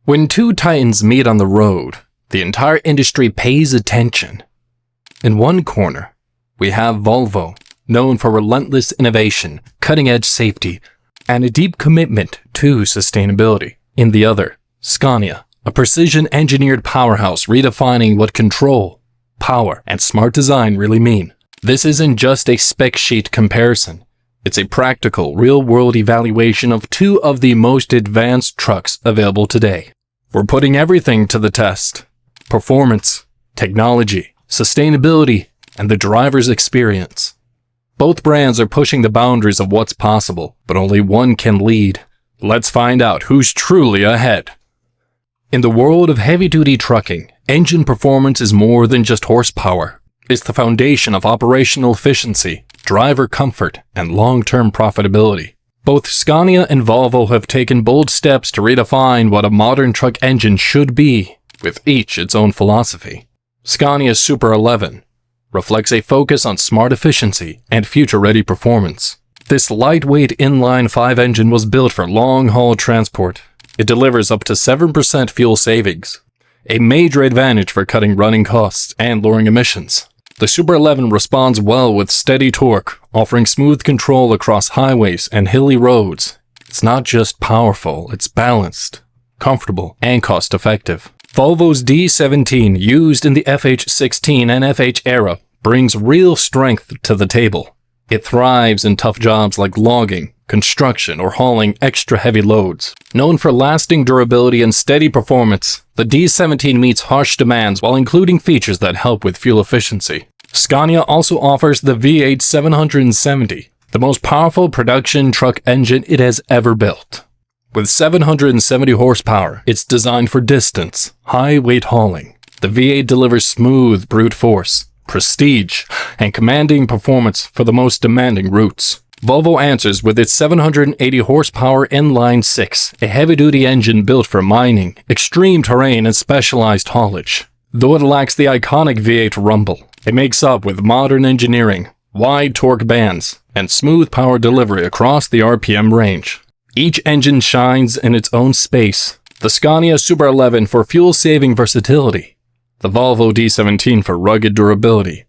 When two titans meet on the road, the entire industry pays attention. In one corner, we have Volvo, known for relentless innovation, cutting-edge safety, and a deep commitment to sustainability. In the other, Scania, a precision-engineered powerhouse redefining what control, power, and smart design really mean. This isn't just a spec sheet comparison. It's a practical, real-world evaluation of two of the most advanced trucks available today. We're putting everything to the test: performance, technology, sustainability, and the driver's experience. Both brands are pushing the boundaries of what's possible, but only one can lead. Let's find out who's truly ahead. In the world of heavy-duty trucking, engine performance is more than just horsepower. It's the foundation of operational efficiency, driver comfort, and long-term profitability. Both Scania and Volvo have taken bold steps to redefine what a modern truck engine should be, with each its own philosophy. Scania's Super 11 reflects a focus on smart efficiency and future-ready performance. This lightweight inline-5 engine was built for long-haul transport. It delivers up to 7% fuel savings, a major advantage for cutting running costs and lowering emissions. The Super 11 responds well with steady torque, offering smooth control across highways and hilly roads. It's not just powerful, it's balanced, comfortable, and cost-effective. Volvo's D17, used in the FH16 and FH era, brings real strength to the table. It thrives in tough jobs like logging, construction, or hauling extra heavy loads. Known for lasting durability and steady performance, the D17 meets harsh demands while including features that help with fuel efficiency. Scania also offers the V8 770, the most powerful production truck engine it has ever built. With 770 horsepower, it's designed for distance, high-weight hauling. The V8 delivers smooth brute force, prestige, and commanding performance for the most demanding routes. Volvo answers with its 780 horsepower inline-6, a heavy-duty engine built for mining, extreme terrain, and specialized haulage. Though it lacks the iconic V8 rumble, it makes up with modern engineering, wide torque bands, and smooth power delivery across the RPM range. Each engine shines in its own space. The Scania Super 11 for fuel-saving versatility, the Volvo D17 for rugged durability,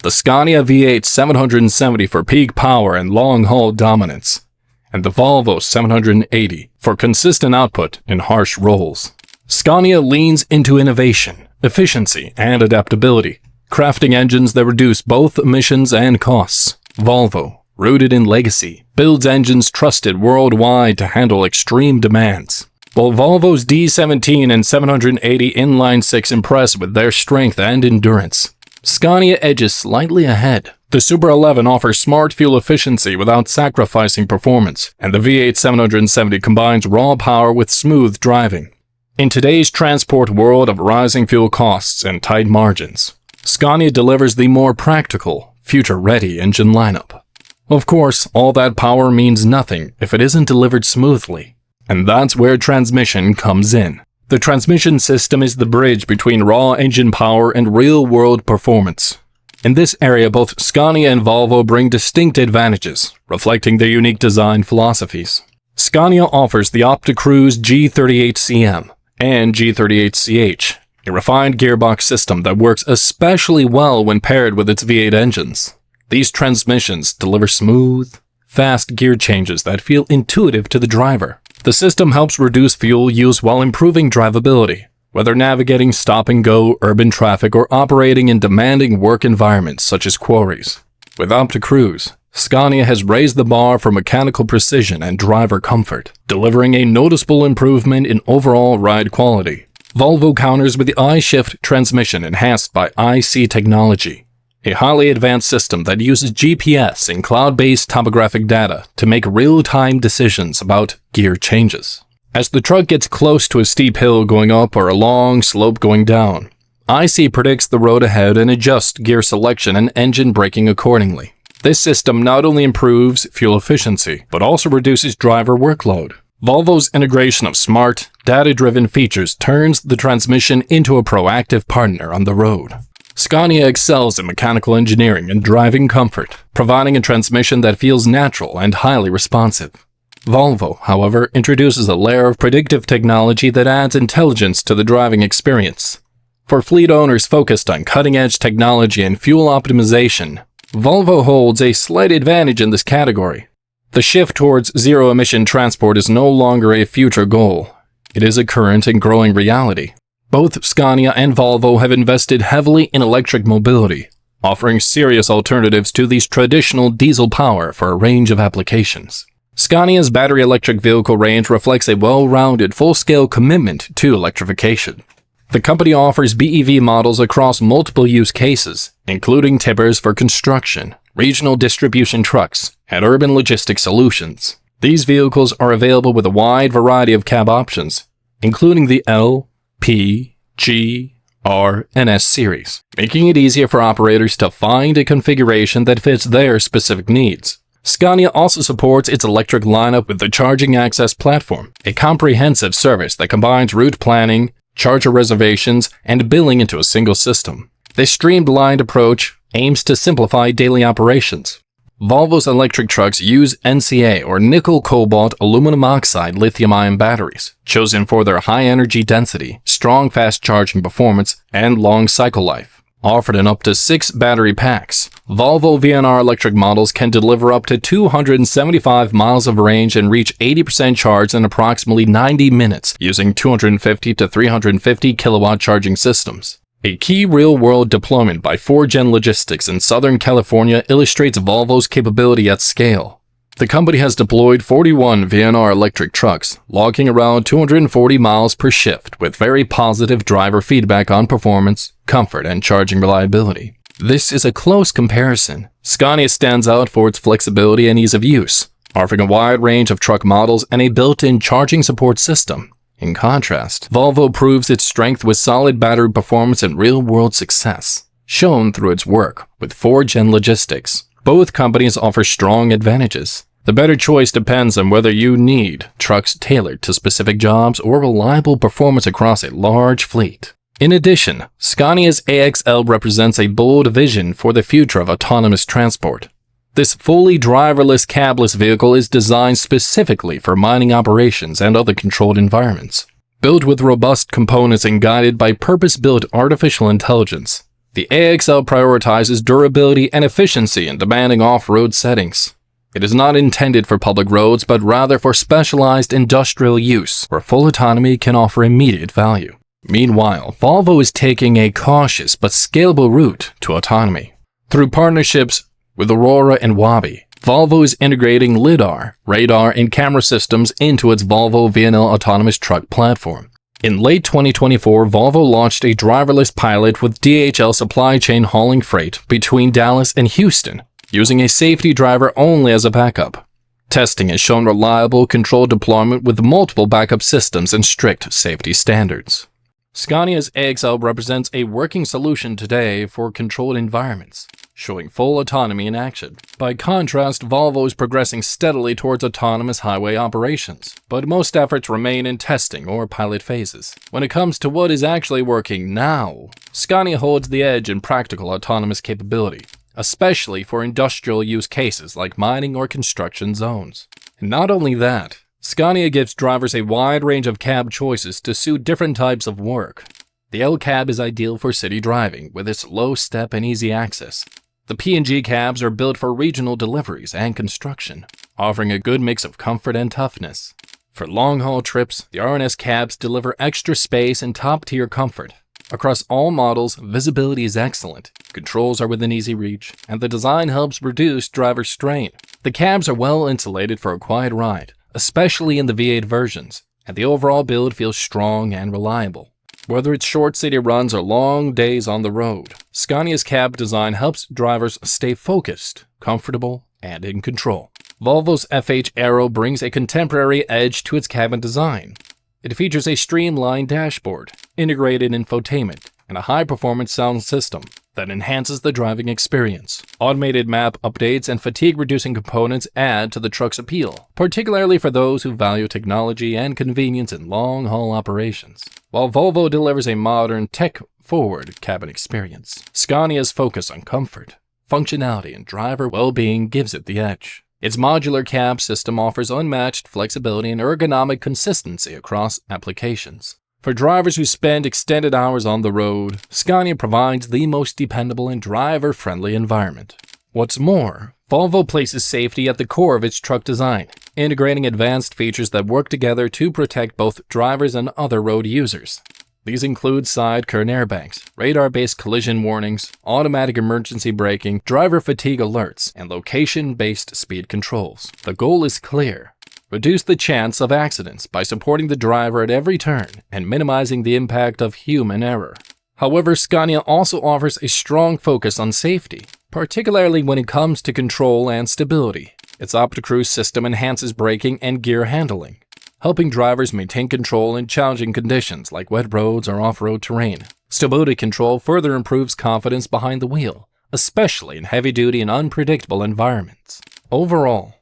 the Scania V8 770 for peak power and long-haul dominance, and the Volvo 780 for consistent output in harsh rolls. Scania leans into innovation, efficiency, and adaptability, crafting engines that reduce both emissions and costs. Volvo, rooted in legacy, builds engines trusted worldwide to handle extreme demands. While Volvo's D17 and 780 inline-6 impress with their strength and endurance, Scania edges slightly ahead. The Super 11 offers smart fuel efficiency without sacrificing performance, and the V8 770 combines raw power with smooth driving. In today's transport world of rising fuel costs and tight margins, Scania delivers the more practical, future-ready engine lineup. Of course, all that power means nothing if it isn't delivered smoothly, and that's where transmission comes in. The transmission system is the bridge between raw engine power and real-world performance. In this area, both Scania and Volvo bring distinct advantages, reflecting their unique design philosophies. Scania offers the OptiCruise G38CM and G38CH, a refined gearbox system that works especially well when paired with its V8 engines. These transmissions deliver smooth, fast gear changes that feel intuitive to the driver. The system helps reduce fuel use while improving drivability, whether navigating stop-and-go urban traffic or operating in demanding work environments such as quarries. With OptiCruise, Scania has raised the bar for mechanical precision and driver comfort, delivering a noticeable improvement in overall ride quality. Volvo counters with the I-Shift transmission enhanced by IC technology, a highly advanced system that uses GPS and cloud-based topographic data to make real-time decisions about gear changes. As the truck gets close to a steep hill going up or a long slope going down, IC predicts the road ahead and adjusts gear selection and engine braking accordingly. This system not only improves fuel efficiency, but also reduces driver workload. Volvo's integration of smart, data-driven features turns the transmission into a proactive partner on the road. Scania excels in mechanical engineering and driving comfort, providing a transmission that feels natural and highly responsive. Volvo, however, introduces a layer of predictive technology that adds intelligence to the driving experience. For fleet owners focused on cutting-edge technology and fuel optimization, Volvo holds a slight advantage in this category. The shift towards zero-emission transport is no longer a future goal. It is a current and growing reality. Both Scania and Volvo have invested heavily in electric mobility, offering serious alternatives to these traditional diesel power for a range of applications. Scania's battery electric vehicle range reflects a well-rounded, full-scale commitment to electrification. The company offers BEV models across multiple use cases, including tippers for construction, regional distribution trucks, and urban logistics solutions. These vehicles are available with a wide variety of cab options, including the L, P, G, R, and S series, making it easier for operators to find a configuration that fits their specific needs. Scania also supports its electric lineup with the Charging Access platform, a comprehensive service that combines route planning, charger reservations, and billing into a single system. This streamlined approach aims to simplify daily operations. Volvo's electric trucks use NCA or nickel cobalt aluminum oxide lithium-ion batteries, chosen for their high energy density, strong fast charging performance, and long cycle life. Offered in up to 6 battery packs, Volvo VNR electric models can deliver up to 275 miles of range and reach 80% charge in approximately 90 minutes using 250 to 350 kilowatt charging systems. A key real-world deployment by 4Gen Logistics in Southern California illustrates Volvo's capability at scale. The company has deployed 41 VNR electric trucks, logging around 240 miles per shift with very positive driver feedback on performance, comfort, and charging reliability. This is a close comparison. Scania stands out for its flexibility and ease of use, offering a wide range of truck models and a built-in charging support system. In contrast, Volvo proves its strength with solid battery performance and real-world success, shown through its work with 4Gen Logistics. Both companies offer strong advantages. The better choice depends on whether you need trucks tailored to specific jobs or reliable performance across a large fleet. In addition, Scania's AXL represents a bold vision for the future of autonomous transport. This fully driverless cabless vehicle is designed specifically for mining operations and other controlled environments. Built with robust components and guided by purpose-built artificial intelligence, the AXL prioritizes durability and efficiency in demanding off-road settings. It is not intended for public roads, but rather for specialized industrial use, where full autonomy can offer immediate value. Meanwhile, Volvo is taking a cautious but scalable route to autonomy. Through partnerships with Aurora and Waabi, Volvo is integrating LiDAR, radar, and camera systems into its Volvo VNL autonomous truck platform. In late 2024, Volvo launched a driverless pilot with DHL Supply Chain hauling freight between Dallas and Houston, using a safety driver only as a backup. Testing has shown reliable, controlled deployment with multiple backup systems and strict safety standards. Scania's AXL represents a working solution today for controlled environments, showing full autonomy in action. By contrast, Volvo is progressing steadily towards autonomous highway operations, but most efforts remain in testing or pilot phases. When it comes to what is actually working now, Scania holds the edge in practical autonomous capability, especially for industrial use cases like mining or construction zones. And not only that, Scania gives drivers a wide range of cab choices to suit different types of work. The L cab is ideal for city driving with its low step and easy access. The P and G cabs are built for regional deliveries and construction, offering a good mix of comfort and toughness. For long-haul trips, the R&S cabs deliver extra space and top-tier comfort. Across all models, visibility is excellent, controls are within easy reach, and the design helps reduce driver strain. The cabs are well insulated for a quiet ride, especially in the V8 versions, and the overall build feels strong and reliable. Whether it's short city runs or long days on the road, Scania's cab design helps drivers stay focused, comfortable, and in control. Volvo's FH Aero brings a contemporary edge to its cabin design. It features a streamlined dashboard, integrated infotainment, and a high-performance sound system that enhances the driving experience. Automated map updates and fatigue-reducing components add to the truck's appeal, particularly for those who value technology and convenience in long-haul operations. While Volvo delivers a modern, tech-forward cabin experience, Scania's focus on comfort, functionality, and driver well-being gives it the edge. Its modular cab system offers unmatched flexibility and ergonomic consistency across applications. For drivers who spend extended hours on the road, Scania provides the most dependable and driver-friendly environment. What's more, Volvo places safety at the core of its truck design, integrating advanced features that work together to protect both drivers and other road users. These include side curtain airbags, radar-based collision warnings, automatic emergency braking, driver fatigue alerts, and location-based speed controls. The goal is clear: reduce the chance of accidents by supporting the driver at every turn and minimizing the impact of human error. However, Scania also offers a strong focus on safety, particularly when it comes to control and stability. Its OptiCruise system enhances braking and gear handling, helping drivers maintain control in challenging conditions like wet roads or off-road terrain. Stability control further improves confidence behind the wheel, especially in heavy-duty and unpredictable environments. Overall,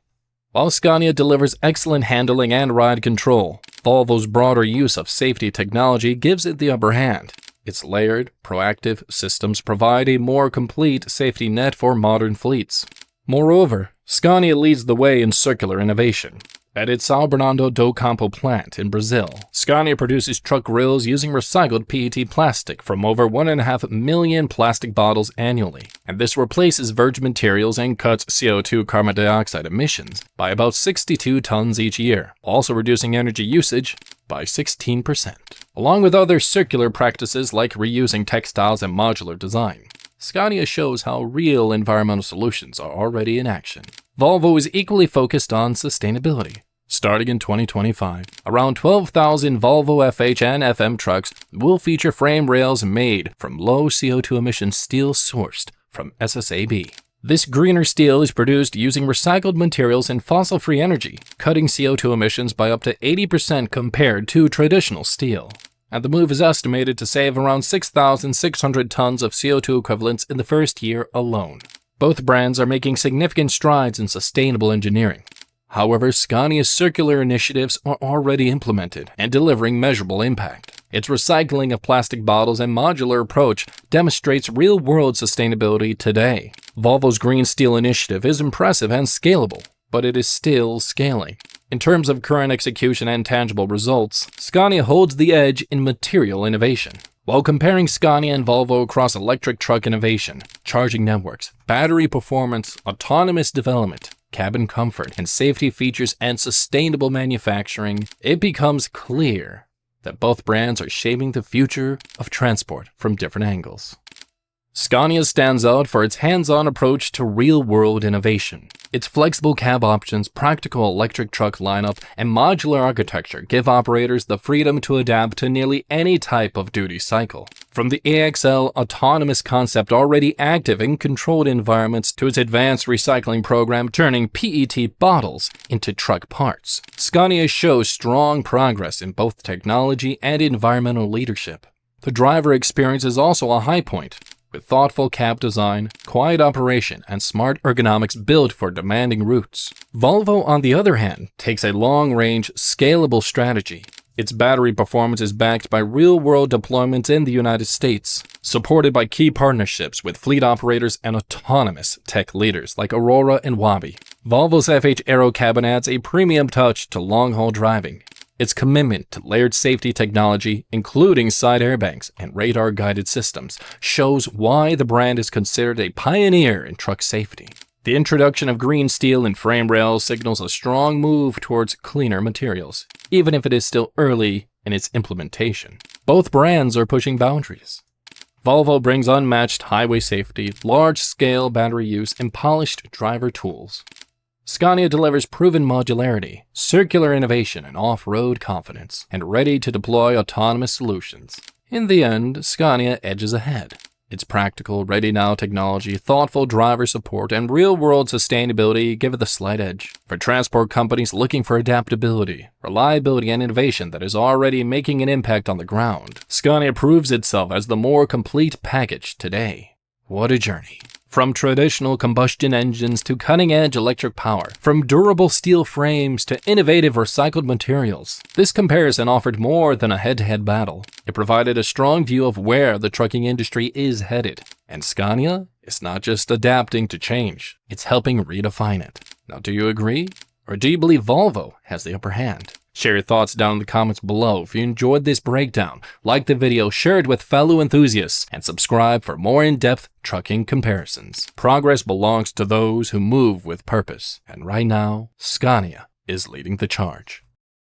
while Scania delivers excellent handling and ride control, Volvo's broader use of safety technology gives it the upper hand. Its layered, proactive systems provide a more complete safety net for modern fleets. Moreover, Scania leads the way in circular innovation. At its São Bernardo do Campo plant in Brazil, Scania produces truck grills using recycled PET plastic from over 1.5 million plastic bottles annually, and this replaces virgin materials and cuts CO2 carbon dioxide emissions by about 62 tons each year, also reducing energy usage by 16%. Along with other circular practices like reusing textiles and modular design, Scania shows how real environmental solutions are already in action. Volvo is equally focused on sustainability. Starting in 2025, around 12,000 Volvo FH and FM trucks will feature frame rails made from low CO2 emission steel sourced from SSAB. This greener steel is produced using recycled materials and fossil-free energy, cutting CO2 emissions by up to 80% compared to traditional steel. And the move is estimated to save around 6,600 tons of CO2 equivalents in the first year alone. Both brands are making significant strides in sustainable engineering. However, Scania's circular initiatives are already implemented and delivering measurable impact. Its recycling of plastic bottles and modular approach demonstrates real-world sustainability today. Volvo's green steel initiative is impressive and scalable, but it is still scaling. In terms of current execution and tangible results, Scania holds the edge in material innovation. While comparing Scania and Volvo across electric truck innovation, charging networks, battery performance, autonomous development, cabin comfort, and safety features and sustainable manufacturing, it becomes clear that both brands are shaping the future of transport from different angles. Scania stands out for its hands-on approach to real-world innovation. Its flexible cab options, practical electric truck lineup, and modular architecture give operators the freedom to adapt to nearly any type of duty cycle. From the AXL autonomous concept already active in controlled environments to its advanced recycling program turning PET bottles into truck parts, Scania shows strong progress in both technology and environmental leadership. The driver experience is also a high point, with thoughtful cab design, quiet operation, and smart ergonomics built for demanding routes. Volvo, on the other hand, takes a long-range, scalable strategy. Its battery performance is backed by real-world deployments in the United States, supported by key partnerships with fleet operators and autonomous tech leaders like Aurora and Waabi. Volvo's FH Aero cabin adds a premium touch to long-haul driving. Its commitment to layered safety technology, including side airbags and radar-guided systems, shows why the brand is considered a pioneer in truck safety. The introduction of green steel in frame rails signals a strong move towards cleaner materials, even if it is still early in its implementation. Both brands are pushing boundaries. Volvo brings unmatched highway safety, large-scale battery use, and polished driver tools. Scania delivers proven modularity, circular innovation, and off-road confidence, and ready-to-deploy autonomous solutions. In the end, Scania edges ahead. Its practical, ready-now technology, thoughtful driver support, and real-world sustainability give it the slight edge. For transport companies looking for adaptability, reliability, and innovation that is already making an impact on the ground, Scania proves itself as the more complete package today. What a journey! From traditional combustion engines to cutting-edge electric power, from durable steel frames to innovative recycled materials, this comparison offered more than a head-to-head battle. It provided a strong view of where the trucking industry is headed. And Scania is not just adapting to change, it's helping redefine it. Now, do you agree? Or do you believe Volvo has the upper hand? Share your thoughts down in the comments below. If you enjoyed this breakdown, like the video, share it with fellow enthusiasts, and subscribe for more in-depth trucking comparisons. Progress belongs to those who move with purpose, and right now, Scania is leading the charge.